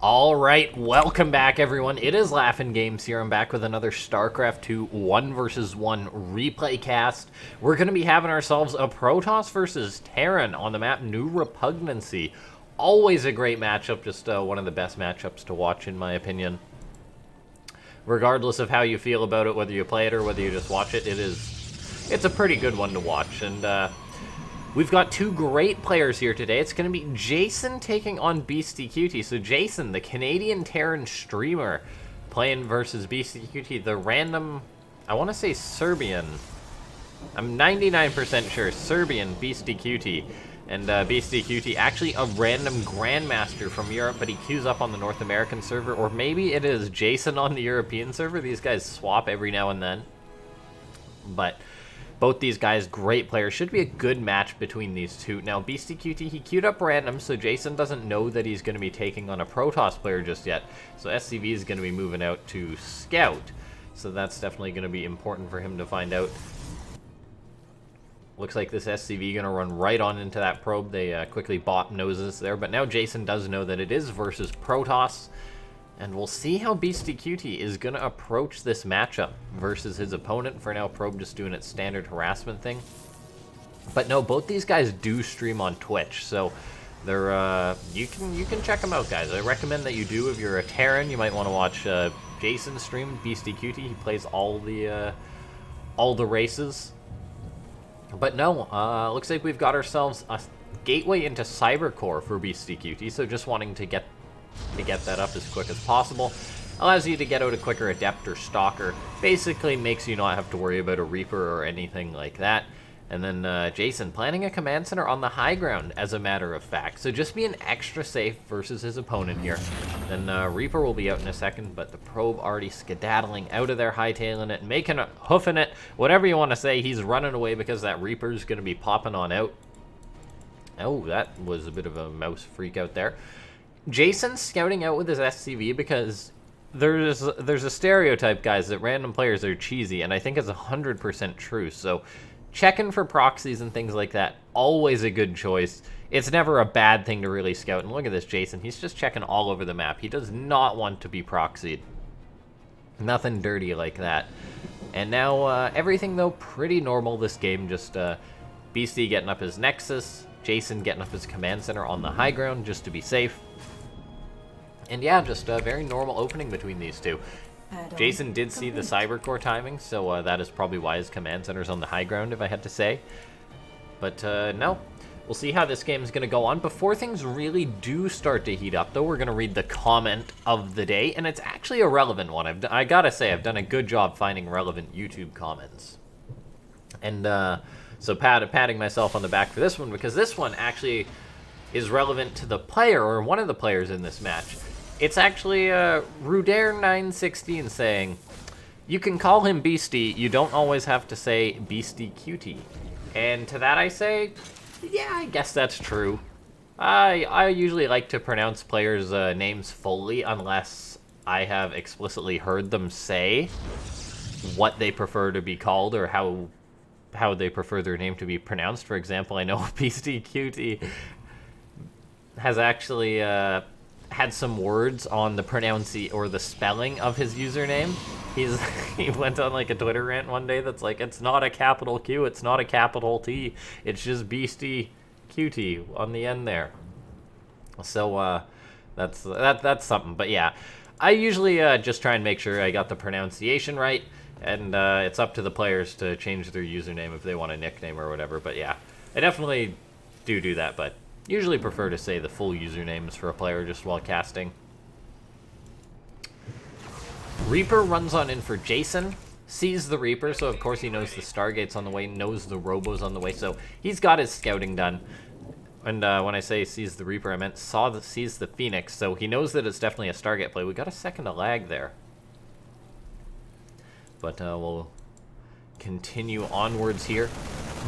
All right, welcome back, everyone. It is LaughNgamez here. I'm back with another Starcraft 2 1 vs 1 replay cast. We're going to be having ourselves a Protoss versus Terran on the map New Repugnancy. Always a great matchup, just one of the best matchups to watch, in my opinion. Regardless of how you feel about it, whether you play it or whether you just watch it, it's a pretty good one to watch. And we've got two great players here today. It's going to be Jason taking on Beastyqt. So Jason, the Canadian Terran streamer, playing versus Beastyqt, the random, I want to say Serbian. I'm 99% sure, Serbian Beastyqt. And Beastyqt, actually a random Grandmaster from Europe, but he queues up on the North American server. Or maybe it is Jason on the European server. These guys swap every now and then. But both these guys, great players. Should be a good match between these two. Now, Beastyqt, he queued up random, so Jason doesn't know that he's going to be taking on a Protoss player just yet. So SCV is going to be moving out to Scout. So that's definitely going to be important for him to find out. Looks like this SCV going to run right on into that probe. They quickly bop noses there. But now Jason does know that it is versus Protoss. And we'll see how Beastyqt is going to approach this matchup versus his opponent. For now, Probe just doing its standard harassment thing. But no, both these guys do stream on Twitch, so they're you can check them out, guys. I recommend that you do. If you're a Terran, you might want to watch Jason stream Beastyqt. He plays all the races. But no, looks like we've got ourselves a gateway into Cybercore for Beastyqt. So just wanting to get that up as quick as possible. Allows you to get out a quicker Adept or Stalker. Basically makes you not have to worry about a Reaper or anything like that. And then Jason planning a command center on the high ground, as a matter of fact. So just being extra safe versus his opponent here. Then Reaper will be out in a second, but the Probe already skedaddling out of there, hightailing it, making it, hoofing it, whatever you want to say. He's running away because that Reaper's going to be popping on out. Oh, that was a bit of a mouse freak out there. Jason's scouting out with his SCV because there's a stereotype, guys, that random players are cheesy, and I think it's 100% true. So checking for proxies and things like that, always a good choice. It's never a bad thing to really scout. And look at this Jason. He's just checking all over the map. He does not want to be proxied. Nothing dirty like that. And now everything, though, pretty normal this game. Just Beastie getting up his Nexus, Jason getting up his command center on the high ground just to be safe. And yeah, just a very normal opening between these two. Jason did see the Cybercore timing, so that is probably why his command center's on the high ground, if I had to say. But no, we'll see how this game is going to go on. Before things really do start to heat up, though, we're going to read the comment of the day, and it's actually a relevant one. I gotta say, I've done a good job finding relevant YouTube comments. And so patting myself on the back for this one, because this one actually is relevant to the player, or one of the players in this match. It's actually Rudair916 saying, you can call him Beastie, you don't always have to say Beastyqt. And to that I say, yeah, I guess that's true. I usually like to pronounce players' names fully unless I have explicitly heard them say what they prefer to be called or how they prefer their name to be pronounced. For example, I know Beastyqt has actually had some words on the the spelling of his username. He went on like a Twitter rant one day that's like, it's not a capital Q, it's not a capital T, it's just Beastyqt on the end there. So that's something. But yeah, I usually just try and make sure I got the pronunciation right, and it's up to the players to change their username if they want a nickname or whatever. But yeah, I definitely do that, but usually prefer to say the full usernames for a player just while casting. Reaper runs on in for Jason, sees the Reaper, so of course he knows the Stargate's on the way, knows the Robo's on the way, so he's got his scouting done. And when I say sees the Reaper, I meant sees the Phoenix, so he knows that it's definitely a Stargate play. We got a second of lag there. But we'll continue onwards here.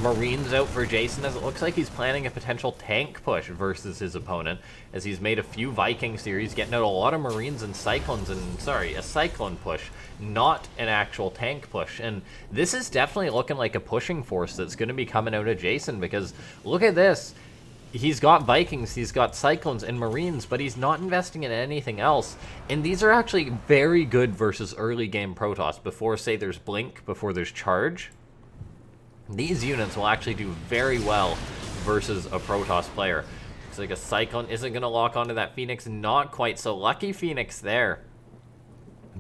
Marines out for Jason, as it looks like he's planning a potential tank push versus his opponent, as he's made a few Viking series, getting out a lot of Marines and Cyclones, and sorry, a Cyclone push, not an actual tank push. And this is definitely looking like a pushing force that's going to be coming out of Jason, because look at this. he's got Vikings, he's got Cyclones and Marines, but he's not investing in anything else. And these are actually very good versus early game Protoss. Before, say, there's Blink, before there's Charge. These units will actually do very well versus a Protoss player. Looks like a Cyclone isn't going to lock onto that Phoenix. Not quite so lucky Phoenix there.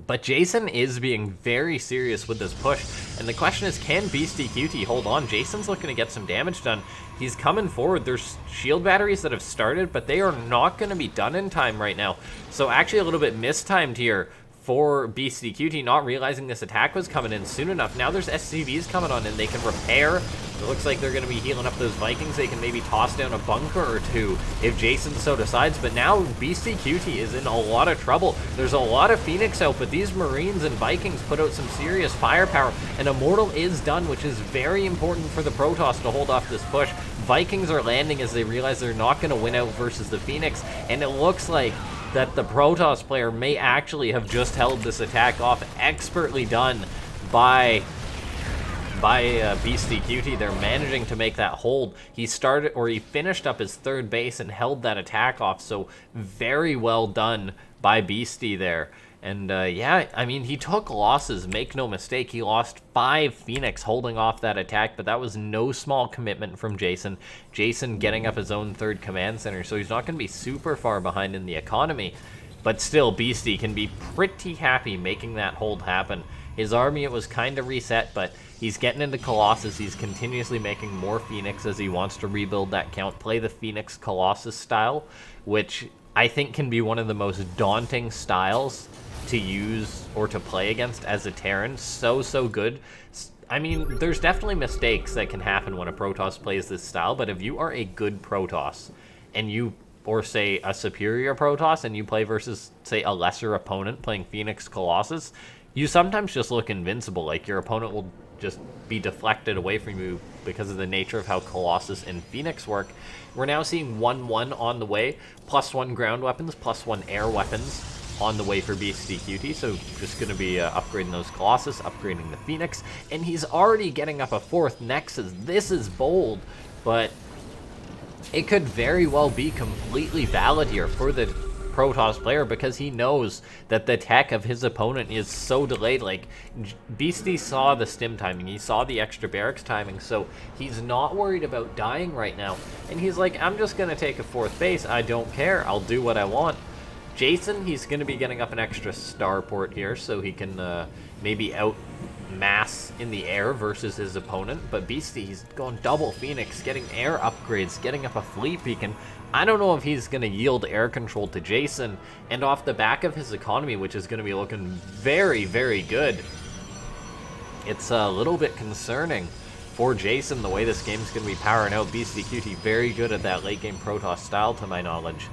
But Jason is being very serious with this push. And the question is, can Beastyqt hold on? Jason's looking to get some damage done. He's coming forward. There's shield batteries that have started, but they are not going to be done in time right now. So actually a little bit mistimed here for Beastyqt, not realizing this attack was coming in soon enough. Now there's SCVs coming on and they can repair. It looks like they're going to be healing up those Vikings. They can maybe toss down a bunker or two if Jason so decides. But now Beastyqt is in a lot of trouble. There's a lot of Phoenix out, but these Marines and Vikings put out some serious firepower. And Immortal is done, which is very important for the Protoss to hold off this push. Vikings are landing as they realize they're not going to win out versus the Phoenix. And it looks like that the Protoss player may actually have just held this attack off. Expertly done by Beastyqt. They're managing to make that hold. He finished up his third base and held that attack off, so very well done by Beasty there. And yeah, I mean, he took losses, make no mistake. He lost 5 Phoenix holding off that attack, but that was no small commitment from Jason. Jason getting up his own 3rd command center, so he's not going to be super far behind in the economy. But still, Beasty can be pretty happy making that hold happen. His army, it was kind of reset, but he's getting into Colossus. He's continuously making more Phoenix as he wants to rebuild that count, play the Phoenix Colossus style, which I think can be one of the most daunting styles to use or to play against as a Terran. So good. I mean, there's definitely mistakes that can happen when a Protoss plays this style, but if you are a good Protoss and you, or say a superior Protoss, and you play versus, say, a lesser opponent playing Phoenix Colossus, you sometimes just look invincible. Like, your opponent will just be deflected away from you because of the nature of how Colossus and Phoenix work. We're now seeing 1-1 on the way, +1 ground weapons, +1 air weapons on the way for Beastyqt, so just going to be upgrading those Colossus, upgrading the Phoenix, and he's already getting up a 4th Nexus. This is bold, but it could very well be completely valid here for the Protoss player because he knows that the tech of his opponent is so delayed. Like, Beasty saw the stim timing, he saw the extra barracks timing, so he's not worried about dying right now. And he's like, I'm just going to take a 4th base, I don't care, I'll do what I want. Jason, he's going to be getting up an extra starport here so he can maybe outmass in the air versus his opponent. But Beasty, he's going double Phoenix, getting air upgrades, getting up a fleet beacon. I don't know if he's going to yield air control to Jason, and off the back of his economy, which is going to be looking very good, it's a little bit concerning for Jason the way this game's going to be powering out. Beastyqt very good at that late game Protoss style to my knowledge.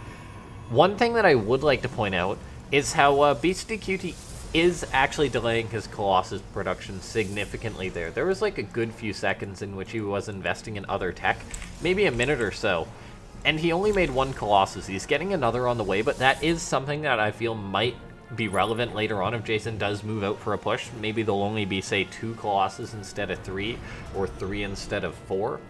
One thing that I would like to point out is how Beastyqt is actually delaying his Colossus production significantly there. There was like a good few seconds in which he was investing in other tech, maybe a minute or so, and he only made 1 Colossus. He's getting another on the way, but that is something that I feel might be relevant later on if Jason does move out for a push. Maybe there'll only be, say, 2 Colossus instead of 3, or 3 instead of 4.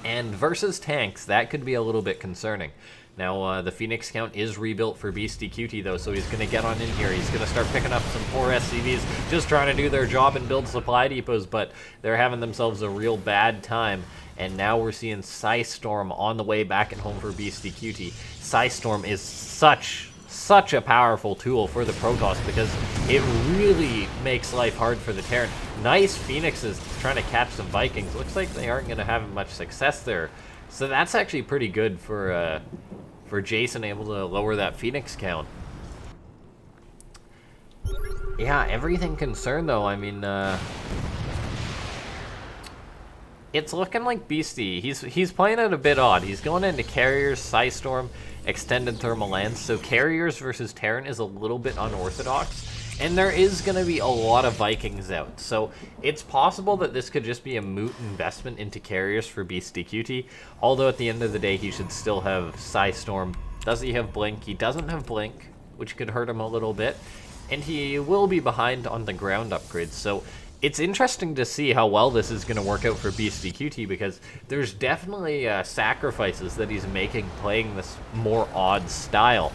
And versus tanks, that could be a little bit concerning. Now, the Phoenix count is rebuilt for Beastyqt, though, so he's going to get on in here. He's going to start picking up some poor SCVs, just trying to do their job and build supply depots, but they're having themselves a real bad time. And now we're seeing Psystorm on the way back at home for Beastyqt. Psystorm is such a powerful tool for the Protoss because it really makes life hard for the Terran. Nice Phoenixes trying to catch some Vikings. Looks like they aren't going to have much success there. So that's actually pretty good for Jason, able to lower that Phoenix count. Yeah, everything concerned though. I mean, it's looking like Beasty. He's playing it a bit odd. He's going into Carriers, Psystorm, Extended Thermal Lance. So Carriers versus Terran is a little bit unorthodox. And there is going to be a lot of Vikings out. So it's possible that this could just be a moot investment into Carriers for Beastyqt. Although at the end of the day, he should still have Psystorm. Does he have Blink? He doesn't have Blink, which could hurt him a little bit. And he will be behind on the ground upgrades. So it's interesting to see how well this is going to work out for Beastyqt, because there's definitely sacrifices that he's making playing this more odd style.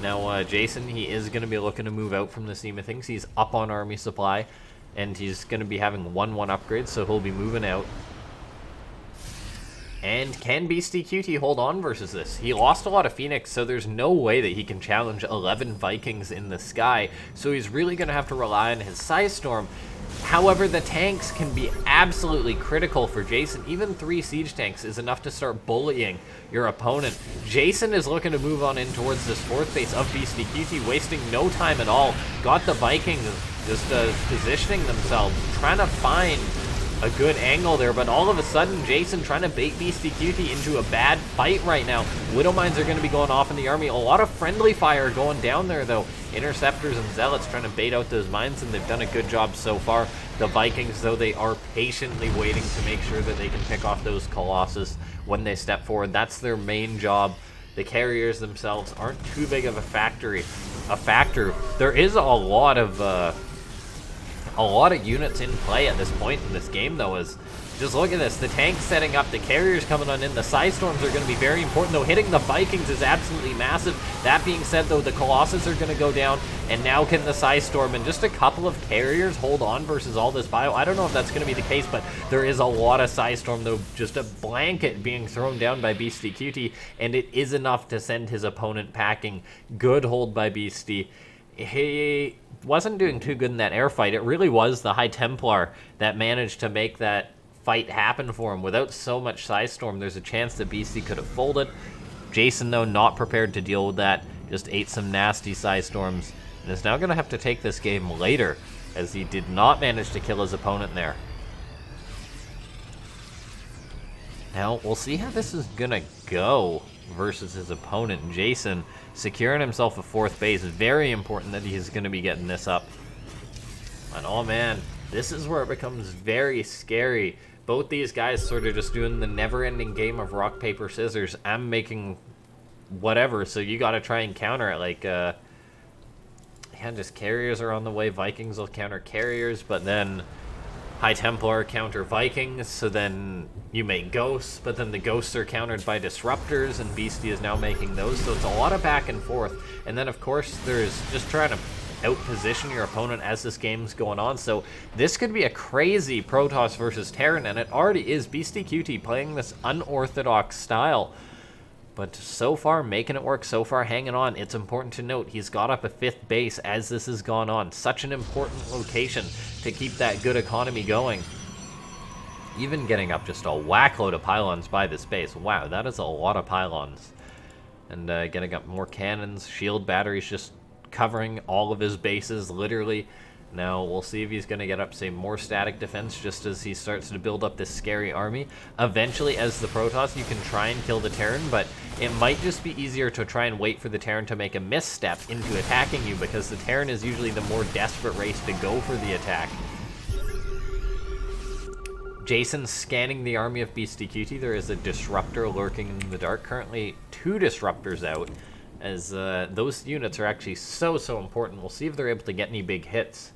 Now, Jason, he is going to be looking to move out from the scheme of things. He's up on army supply, and he's going to be having 1-1 upgrades, so he'll be moving out. And can Beastyqt hold on versus this? He lost a lot of Phoenix, so there's no way that he can challenge 11 Vikings in the sky, so he's really going to have to rely on his Psystorm. However, the tanks can be absolutely critical for Jason. Even 3 siege tanks is enough to start bullying your opponent. Jason is looking to move on in towards this 4th base of Beastyqt, wasting no time at all. Got the Vikings just positioning themselves, trying to find a good angle there, but all of a sudden, Jason trying to bait Beastyqt into a bad fight right now. Widow Mines are going to be going off in the army. A lot of friendly fire going down there, though. Interceptors and Zealots trying to bait out those mines, and they've done a good job so far. The Vikings, though, they are patiently waiting to make sure that they can pick off those Colossus when they step forward. That's their main job. The carriers themselves aren't too big of a factor. There is a lot of units in play at this point in this game, though. Is just look at this, the tanks setting up, the carriers coming on in, the Psystorms are going to be very important, though. Hitting the Vikings is absolutely massive. That being said, though, the Colossus are going to go down, and now can the Psystorm and just a couple of carriers hold on versus all this bio? I don't know if that's going to be the case, but there is a lot of Psystorm, though, just a blanket being thrown down by Beastyqt, and it is enough to send his opponent packing. Good hold by Beasty. He wasn't doing too good in that air fight. It really was the High Templar that managed to make that fight happen for him. Without so much Psystorm, there's a chance that Beasty could have folded. Jason, though, not prepared to deal with that. Just ate some nasty Psystorms, and is now going to have to take this game later, as he did not manage to kill his opponent there. Now, we'll see how this is going to go versus his opponent. Jason securing himself a 4th base. Very important that he's going to be getting this up. And oh man, this is where it becomes very scary. Both these guys sort of just doing the never-ending game of rock, paper, scissors. I'm making whatever, so you got to try and counter it. Like, yeah, just carriers are on the way. Vikings will counter carriers, but then High Templar counter Vikings, so then you make ghosts, but then the ghosts are countered by disruptors, and Beasty is now making those, so it's a lot of back and forth. And then, of course, there's just trying to out-position your opponent as this game's going on, so this could be a crazy Protoss versus Terran, and it already is. Beastyqt playing this unorthodox style, but so far making it work, so far hanging on. It's important to note he's got up a 5th base as this has gone on. Such an important location to keep that good economy going. Even getting up just a whack-load of pylons by this base. Wow, that is a lot of pylons. And getting up more cannons, shield batteries, just covering all of his bases, literally. Now, we'll see if he's going to get up, say, more static defense just as he starts to build up this scary army. Eventually, as the Protoss, you can try and kill the Terran, but it might just be easier to try and wait for the Terran to make a misstep into attacking you, because the Terran is usually the more desperate race to go for the attack. Jason scanning the army of Beastyqt. There is a disruptor lurking in the dark. Currently, 2 disruptors out, as those units are actually so important. We'll see if they're able to get any big hits.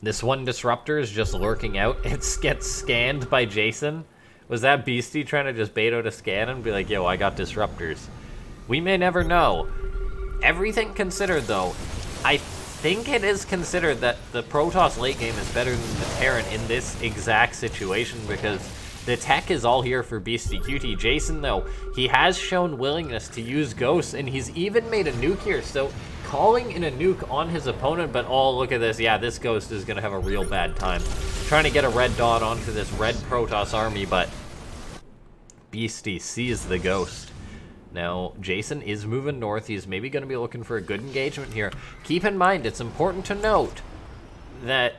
This one disruptor is just lurking out. It gets scanned by Jason. Was that Beasty trying to just bait out a scan and be like, yo, I got disruptors? We may never know. Everything considered, though, I think it is considered that the Protoss late game is better than the Terran in this exact situation, because the tech is all here for Beastyqt. Jason, though, he has shown willingness to use ghosts, and he's even made a nuke here, so calling in a nuke on his opponent, but oh, look at this. Yeah, this ghost is going to have a real bad time. Trying to get a red dot onto this red Protoss army, but Beasty sees the ghost. Now, Jason is moving north. He's maybe going to be looking for a good engagement here. Keep in mind, it's important to note that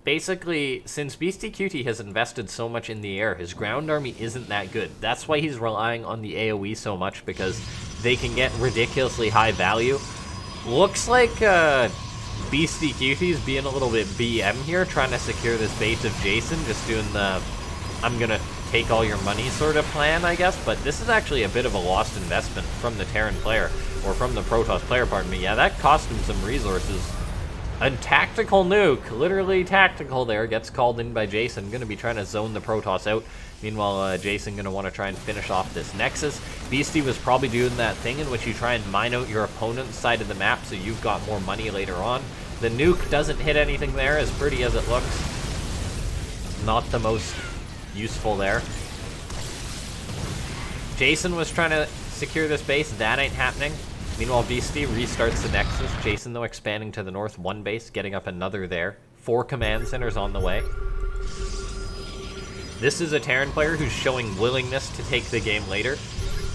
basically, since Beastyqt has invested so much in the air, his ground army isn't that good. That's why he's relying on the AoE so much, because they can get ridiculously high value. Looks like Beastyqt's being a little bit BM here, trying to secure this base of Jason, just doing the, I'm gonna take all your money sort of plan, I guess, but this is actually a bit of a lost investment from the Terran player, or from the Protoss player, pardon me. Yeah, that cost him some resources. A tactical nuke, literally tactical there, gets called in by Jason. Going to be trying to zone the Protoss out. Meanwhile, Jason going to want to try and finish off this Nexus. Beasty was probably doing that thing in which you try and mine out your opponent's side of the map so you've got more money later on. The nuke doesn't hit anything there, as pretty as it looks. Not the most useful there. Jason was trying to secure this base. That ain't happening. Meanwhile, Beasty restarts the Nexus. Jason, though, expanding to the north. One base, getting up another there. 4 command centers on the way. This is a Terran player who's showing willingness to take the game later.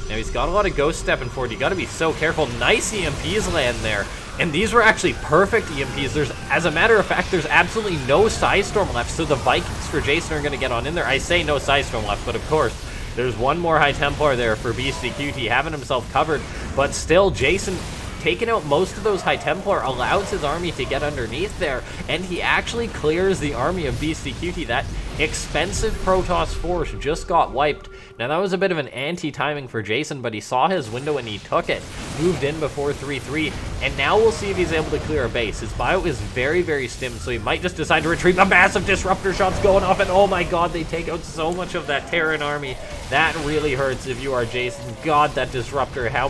Now, he's got a lot of ghost stepping forward. You got to be so careful. Nice EMPs land there. And these were actually perfect EMPs. As a matter of fact, there's absolutely no Psystorm left, so the Vikings for Jason are going to get on in there. I say no Psystorm left, but of course, there's one more High Templar there for Beastyqt, having himself covered. But still, Jason taking out most of those High Templar allows his army to get underneath there, and he actually clears the army of Beastyqt. That expensive Protoss force just got wiped. Now, that was a bit of an anti-timing for Jason, but he saw his window and he took it. Moved in before 3-3, and now we'll see if he's able to clear a base. His bio is very, very stim, so he might just decide to retreat. The massive disruptor shots going off, and oh my god, they take out so much of that Terran army. That really hurts if you are Jason. God, that disruptor, how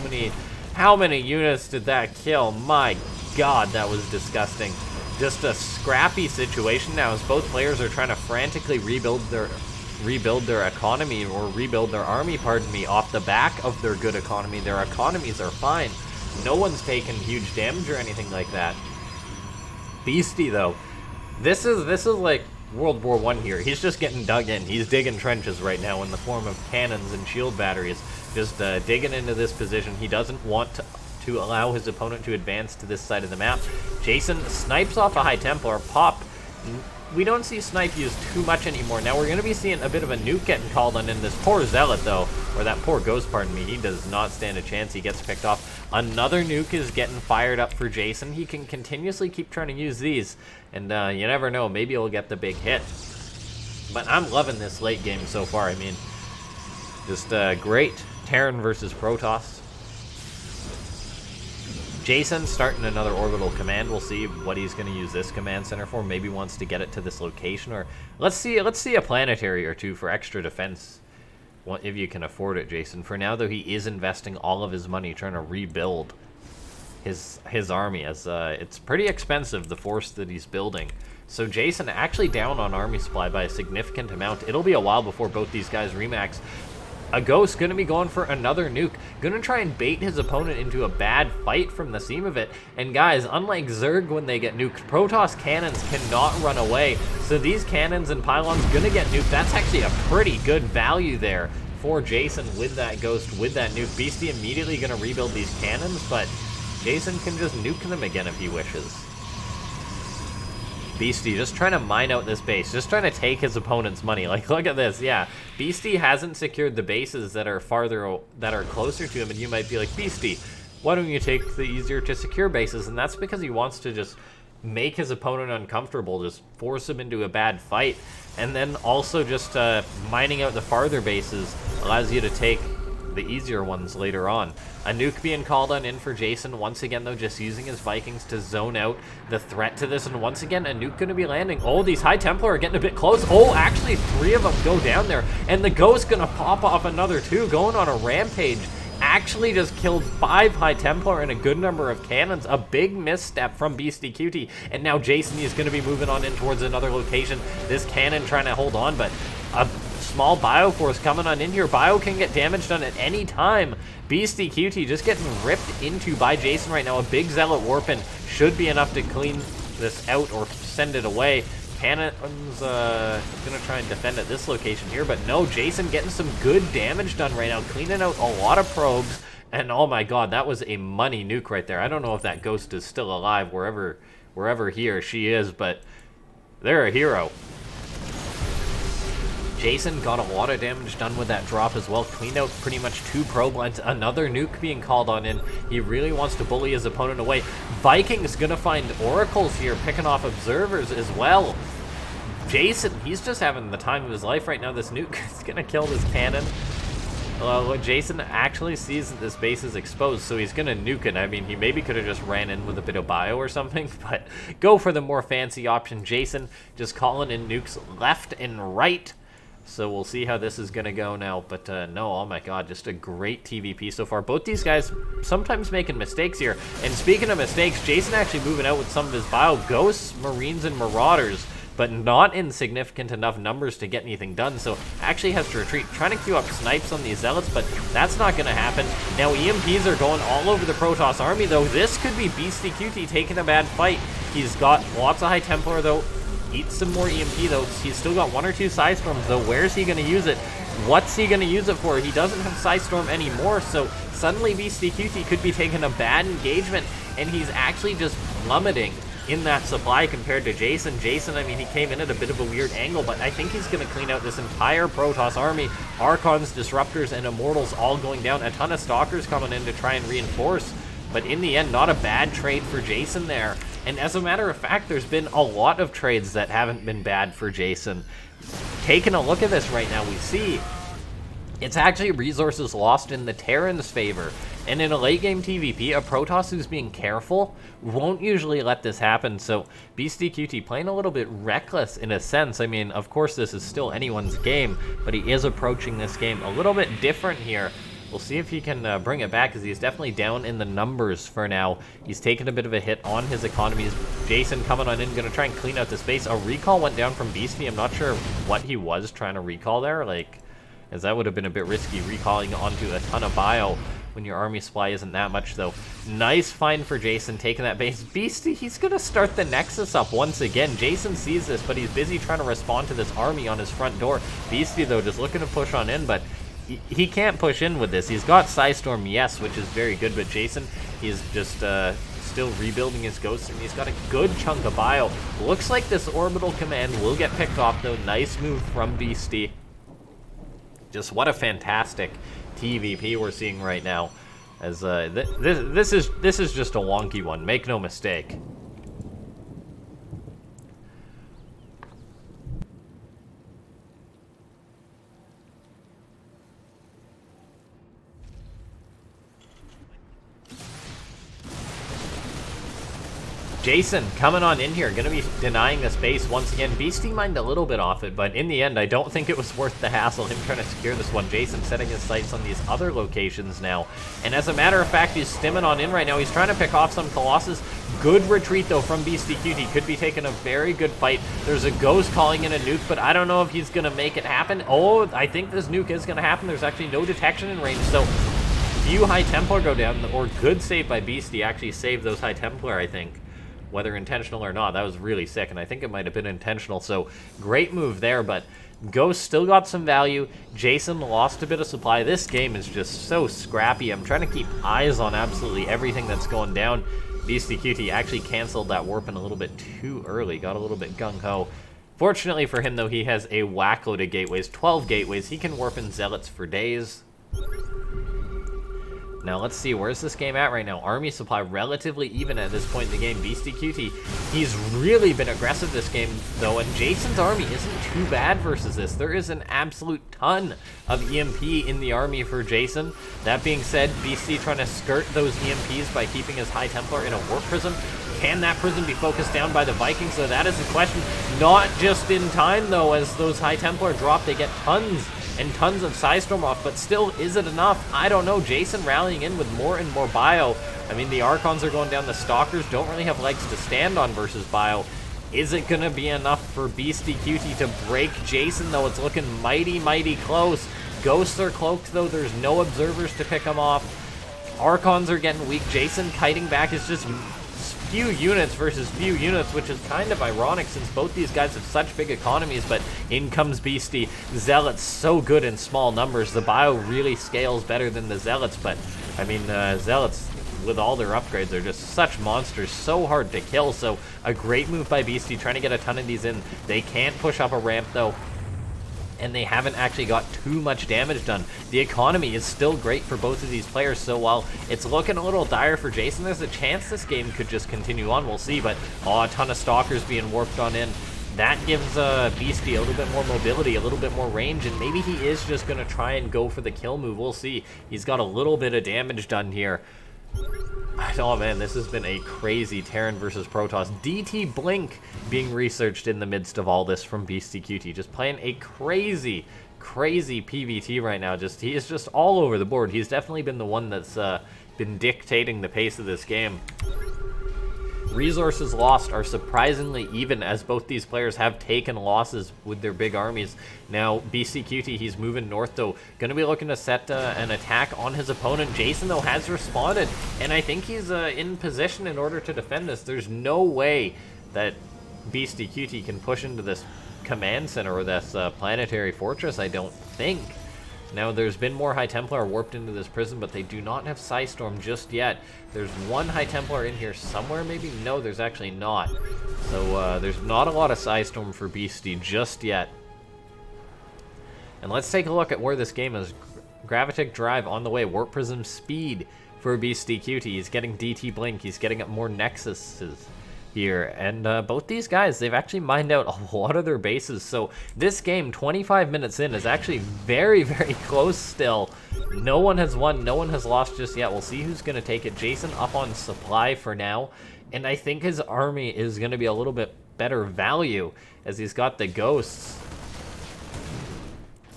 many units did that kill? My god, that was disgusting. Just a scrappy situation now as both players are trying to frantically rebuild their economy, or rebuild their army, pardon me, off the back of their good economy. Their economies are fine. No one's taken huge damage or anything like that. Beasty, though, this is like World War I here. He's just getting dug in. He's digging trenches right now in the form of cannons and shield batteries. Just digging into this position. He doesn't want to allow his opponent to advance to this side of the map. Jason snipes off a High Templar. Pop. We don't see snipe used too much anymore. Now we're going to be seeing a bit of a nuke getting called on in. This poor Zealot, though, or that poor Ghost, pardon me, he does not stand a chance. He gets picked off. Another nuke is getting fired up for Jason. He can continuously keep trying to use these, and you never know, maybe he'll get the big hit. But I'm loving this late game so far. I mean, just great Terran versus Protoss. Jason starting another orbital command. We'll see what he's going to use this command center for. Maybe wants to get it to this location, or let's see a planetary or two for extra defense, if you can afford it, Jason. For now, though, he is investing all of his money trying to rebuild his army, as it's pretty expensive, the force that he's building. So Jason actually down on army supply by a significant amount. It'll be a while before both these guys remax. A Ghost going to be going for another nuke. Going to try and bait his opponent into a bad fight from the seam of it. And guys, unlike Zerg when they get nuked, Protoss cannons cannot run away. So these cannons and pylons going to get nuked. That's actually a pretty good value there for Jason with that Ghost, with that nuke. Beasty immediately going to rebuild these cannons, but Jason can just nuke them again if he wishes. Beasty just trying to mine out this base, just trying to take his opponent's money. Like, look at this. Yeah, Beasty hasn't secured the bases that are closer to him, and you might be like, Beasty, why don't you take the easier to secure bases? And that's because he wants to just make his opponent uncomfortable, just force him into a bad fight, and then also just mining out the farther bases allows you to take the easier ones later on. A nuke being called on in for Jason once again, though, just using his Vikings to zone out the threat to this, and once again a nuke going to be landing. Oh, these High Templar are getting a bit close. Oh, actually 3 of them go down there, and the Ghost going to pop off another 2, going on a rampage. Actually just killed 5 High Templar and a good number of cannons. A big misstep from Beastyqt, and now Jason is going to be moving on in towards another location. This cannon trying to hold on, but a small Bioforce coming on in here. Bio can get damage done at any time. Beastyqt just getting ripped into by Jason right now. A big Zealot Warpin should be enough to clean this out or send it away. Cannon's gonna try and defend at this location here, but no, Jason getting some good damage done right now, cleaning out a lot of probes, and oh my god, that was a money nuke right there. I don't know if that Ghost is still alive wherever he or she is, but they're a hero. Jason got a lot of damage done with that drop as well. Cleaned out pretty much 2 probe lines. Another nuke being called on in. He really wants to bully his opponent away. Vikings gonna find oracles here, picking off observers as well. Jason, he's just having the time of his life right now. This nuke is gonna kill this cannon. Jason actually sees that this base is exposed, so he's gonna nuke it. I mean, he maybe could have just ran in with a bit of bio or something, but go for the more fancy option. Jason just calling in nukes left and right. So we'll see how this is gonna go now. But no, oh my god, just a great TvP so far. Both these guys sometimes making mistakes here. And speaking of mistakes, Jason actually moving out with some of his bio ghosts, marines, and marauders, but not in significant enough numbers to get anything done, so actually has to retreat, trying to queue up snipes on these zealots, but that's not going to happen. Now EMPs are going all over the Protoss army, though. This could be Beastyqt taking a bad fight. He's got lots of High Templar, though. Eats some more EMP, though. He's still got 1 or 2 Psystorms, though. Where's he going to use it? What's he going to use it for? He doesn't have Psystorm anymore, so suddenly Beastyqt could be taking a bad engagement, and he's actually just plummeting in that supply compared to Jason. Jason, I mean, he came in at a bit of a weird angle, but I think he's going to clean out this entire Protoss army. Archons, Disruptors, and Immortals all going down. A ton of Stalkers coming in to try and reinforce, but in the end, not a bad trade for Jason there. And as a matter of fact, there's been a lot of trades that haven't been bad for Jason. Taking a look at this right now, we see it's actually resources lost in the Terran's favor. And in a late game TvP, a Protoss who's being careful won't usually let this happen. So Beastyqt playing a little bit reckless in a sense. I mean, of course this is still anyone's game, but he is approaching this game a little bit different here. We'll see if he can bring it back, because he's definitely down in the numbers for now. He's taken a bit of a hit on his economies. Jason coming on in, going to try and clean out the space. A recall went down from Beasty. I'm not sure what he was trying to recall there, like, as that would have been a bit risky, recalling onto a ton of bio when your army supply isn't that much, though. Nice find for Jason, taking that base. Beasty, he's going to start the Nexus up once again. Jason sees this, but he's busy trying to respond to this army on his front door. Beasty, though, just looking to push on in, but he can't push in with this. He's got Psystorm, yes, which is very good, but Jason, he's just still rebuilding his ghosts, and he's got a good chunk of bio. Looks like this orbital command will get picked off, though. Nice move from Beasty. Just what a fantastic TvP we're seeing right now, as this is just a wonky one, make no mistake. Jason coming on in here, going to be denying this base once again. Beasty mined a little bit off it, but in the end, I don't think it was worth the hassle, him trying to secure this one. Jason setting his sights on these other locations now. And as a matter of fact, he's stimming on in right now. He's trying to pick off some Colossus. Good retreat, though, from Beastyqt. He could be taking a very good fight. There's a Ghost calling in a nuke, but I don't know if he's going to make it happen. Oh, I think this nuke is going to happen. There's actually no detection in range, so few High Templar go down, or good save by Beasty. Actually saved those High Templar, I think. Whether intentional or not, that was really sick, and I think it might have been intentional, so great move there, but Ghost still got some value. Jason lost a bit of supply. This game is just so scrappy. I'm trying to keep eyes on absolutely everything that's going down. Beastyqt actually canceled that warping a little bit too early, got a little bit gung-ho. Fortunately for him, though, he has a whack load of gateways, 12 gateways. He can warp in Zealots for days. Now, let's see, where's this game at right now? Army supply relatively even at this point in the game. Beastyqt, he's really been aggressive this game, though, and Jason's army isn't too bad versus this. There is an absolute ton of EMP in the army for Jason. That being said, Beasty trying to skirt those EMPs by keeping his High Templar in a warp prism. Can that prism be focused down by the Vikings? So that is the question. Not just in time, though, as those High Templar drop, they get tons and tons of Psystorm off, but still, is it enough? I don't know. Jason rallying in with more and more bio. I mean, the Archons are going down. The Stalkers don't really have legs to stand on versus bio. Is it going to be enough for Beastyqt to break Jason, though? It's looking mighty, mighty close. Ghosts are cloaked, though. There's no observers to pick them off. Archons are getting weak. Jason kiting back is just few units versus few units, which is kind of ironic since both these guys have such big economies, but in comes Beasty. Zealots so good in small numbers. The bio really scales better than the Zealots, but I mean, Zealots with all their upgrades are just such monsters, so hard to kill, so a great move by Beasty trying to get a ton of these in. They can't push up a ramp, though, and they haven't actually got too much damage done. The economy is still great for both of these players, so while it's looking a little dire for Jason, there's a chance this game could just continue on. We'll see, but oh, a ton of Stalkers being warped on in. that gives Beasty a little bit more mobility, a little bit more range, and maybe he is just going to try and go for the kill move. We'll see. He's got a little bit of damage done here. Oh man, this has been a crazy Terran versus Protoss. DT Blink being researched in the midst of all this from Beastyqt. Just playing a crazy PvT right now. He is just all over the board. He's definitely been the one that's been dictating the pace of this game. Resources lost are surprisingly even, as both these players have taken losses with their big armies. Now, Beastyqt, he's moving north, though. Going to be looking to set an attack on his opponent. Jason, though, has responded, and I think he's in position in order to defend this. There's no way that Beastyqt can push into this command center or this planetary fortress, I don't think. Now, there's been more High Templar warped into this prison, but they do not have Psystorm just yet. There's one High Templar in here somewhere, maybe? No, there's actually not. So, there's not a lot of Psystorm for Beasty just yet. And let's take a look at where this game is. Gravitic Drive on the way. Warp Prism Speed for Beastyqt. He's getting DT Blink. He's getting up more Nexuses here, and both these guys, they've actually mined out a lot of their bases. So this game, 25 minutes in, is actually very close still. No one has won, no one has lost just yet. We'll see who's going to take it. Jason up on supply for now, and I think his army is going to be a little bit better value as he's got the ghosts.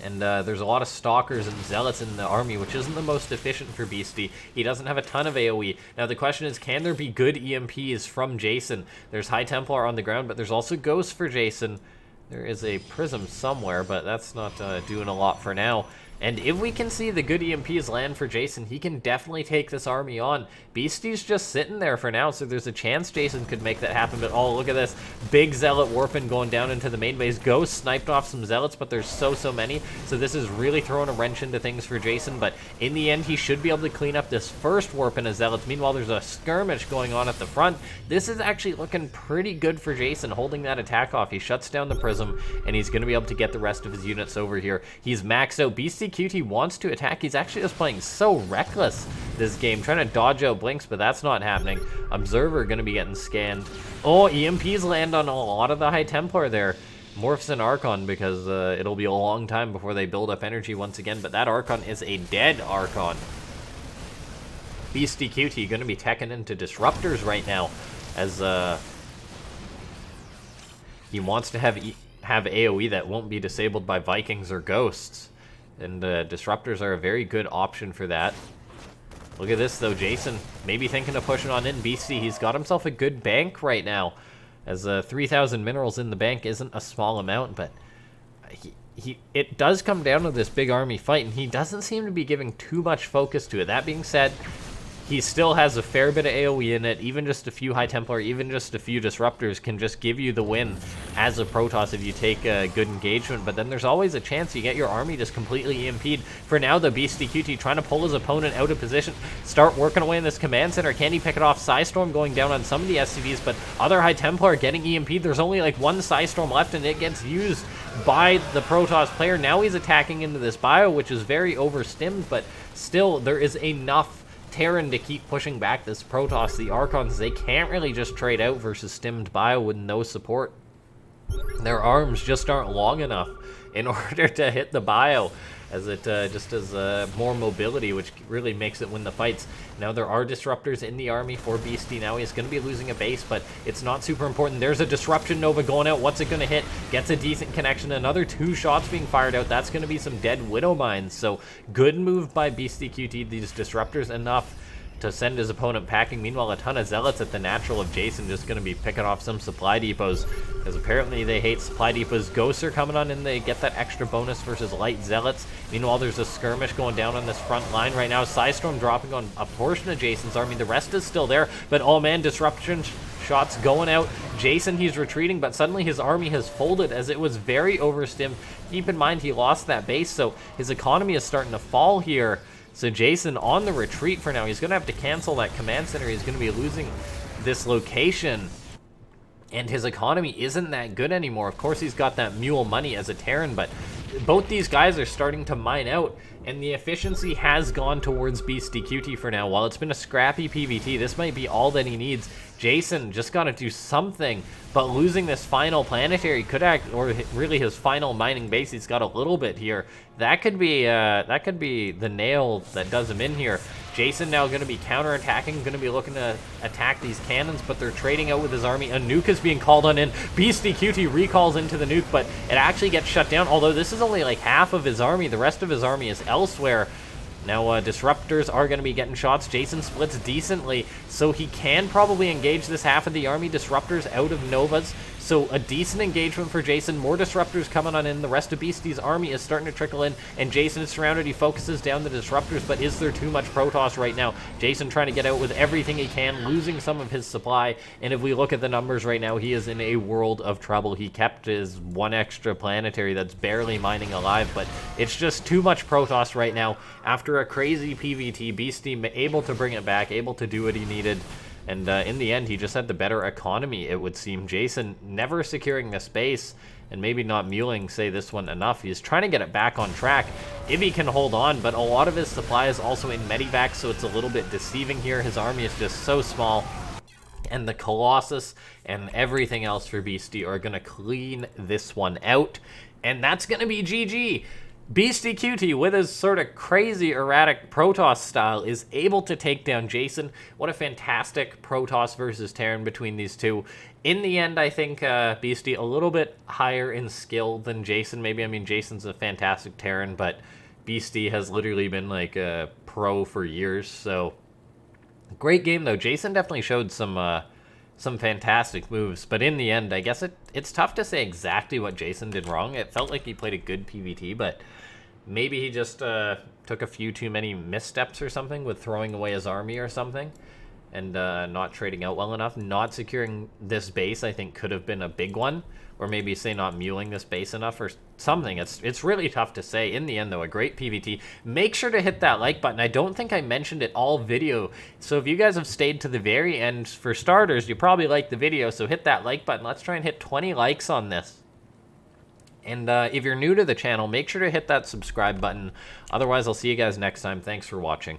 And there's a lot of Stalkers and Zealots in the army, which isn't the most efficient for Beasty. He doesn't have a ton of AoE. Now, the question is, can there be good EMPs from Jason? There's High Templar on the ground, but there's also Ghosts for Jason. There is a Prism somewhere, but that's not doing a lot for now. And if we can see the good EMPs land for Jason, he can definitely take this army on. Beasty's just sitting there for now, so there's a chance Jason could make that happen. But oh, look at this. Big Zealot warping going down into the main base. Ghost sniped off some Zealots, but there's so many. So this is really throwing a wrench into things for Jason. But in the end, he should be able to clean up this first warp in his Zealots. Meanwhile, there's a skirmish going on at the front. This is actually looking pretty good for Jason, holding that attack off. He shuts down the Prism, and he's going to be able to get the rest of his units over here. He's maxed out. Beastyqt wants to attack. He's actually just playing so reckless this game, trying to dodge out blinks, but that's not happening. Observer going to be getting scanned. Oh, EMPs land on a lot of the High Templar there. Morphs an Archon because it'll be a long time before they build up energy once again, but that Archon is a dead Archon. Beastyqt going to be teching into Disruptors right now, as he wants to have AoE that won't be disabled by Vikings or Ghosts. And Disruptors are a very good option for that. Look at this, though. Jason maybe thinking of pushing on in. Beasty, he's got himself a good bank right now, as 3,000 minerals in the bank isn't a small amount, but it does come down to this big army fight, and he doesn't seem to be giving too much focus to it. That being said, he still has a fair bit of AoE in it. Even just a few High Templar, even just a few Disruptors can just give you the win as a Protoss if you take a good engagement. But then there's always a chance you get your army just completely EMP'd. For now, the Beastyqt trying to pull his opponent out of position, start working away in this command center. Can he pick it off? Psystorm going down on some of the SCVs, but other High Templar getting EMP'd. There's only like one Psystorm left, and it gets used by the Protoss player. Now he's attacking into this bio, which is very overstimmed, but still there is enough Terran to keep pushing back this Protoss. The Archons, they can't really just trade out versus stimmed bio with no support. Their arms just aren't long enough in order to hit the bio, as it just has more mobility, which really makes it win the fights. Now there are Disruptors in the army for Beasty. Now he's going to be losing a base, but it's not super important. There's a Disruption Nova going out. What's it going to hit? Gets a decent connection. Another 2 shots being fired out. That's going to be some dead Widow Mines. So good move by Beastyqt. These Disruptors enough to send his opponent packing. Meanwhile, a ton of Zealots at the natural of Jason just going to be picking off some supply depots, because apparently they hate supply depots. Ghosts are coming on, and they get that extra bonus versus light Zealots. Meanwhile, there's a skirmish going down on this front line right now. Psystorm dropping on a portion of Jason's army. The rest is still there, but oh man, disruption shots going out. Jason, he's retreating, but suddenly his army has folded as it was very overstimmed. Keep in mind, he lost that base, so his economy is starting to fall here. So Jason on the retreat for now. He's going to have to cancel that command center. He's going to be losing this location. and his economy isn't that good anymore. Of course, he's got that mule money as a Terran, but both these guys are starting to mine out, and the efficiency has gone towards Beastyqt for now. While it's been a scrappy PvT, this might be all that he needs. Jason just got to do something, but losing this final planetary could act, or really his final mining base, he's got a little bit here. That could be the nail that does him in here. Jason now going to be counterattacking, going to be looking to attack these cannons, but they're trading out with his army. A nuke is being called on in. Beastyqt recalls into the nuke, but it actually gets shut down, although this is only like half of his army. The rest of his army is elsewhere. Now, disruptors are going to be getting shots. Jason splits decently, so he can probably engage this half of the army. Disruptors out of Novas, so a decent engagement for Jason. More disruptors coming on in. The rest of Beasty's army is starting to trickle in, and Jason is surrounded. He focuses down the disruptors, but is there too much Protoss right now? Jason trying to get out with everything he can, losing some of his supply, and if we look at the numbers right now, he is in a world of trouble. He kept his one extra planetary that's barely mining alive, but it's just too much Protoss right now. After a crazy PvT, Beasty able to bring it back, able to do what he needed, and in the end, he just had the better economy, it would seem. Jason never securing the space, and maybe not muling, say, this one enough. He's trying to get it back on track if he can hold on, but a lot of his supply is also in Medivac, so it's a little bit deceiving here. His army is just so small, and the Colossus and everything else for Beasty are going to clean this one out, and that's going to be GG. Beastyqt, with his sort of crazy, erratic Protoss style, is able to take down Jason. What a fantastic Protoss versus Terran between these two. In the end, I think Beasty a little bit higher in skill than Jason, maybe. I mean, Jason's a fantastic Terran, but Beasty has literally been like a pro for years, so great game, though. Jason definitely showed some fantastic moves, but in the end, I guess it's tough to say exactly what Jason did wrong. It felt like he played a good PvT, but maybe he just took a few too many missteps or something with throwing away his army or something, and not trading out well enough. Not securing this base, I think, could have been a big one, or maybe, say, not muling this base enough or something. It's really tough to say. In the end, though, a great PvT. Make sure to hit that like button. I don't think I mentioned it all video, so if you guys have stayed to the very end, for starters, you probably liked the video, so hit that like button. Let's try and hit 20 likes on this. And if you're new to the channel, make sure to hit that subscribe button. Otherwise, I'll see you guys next time. Thanks for watching.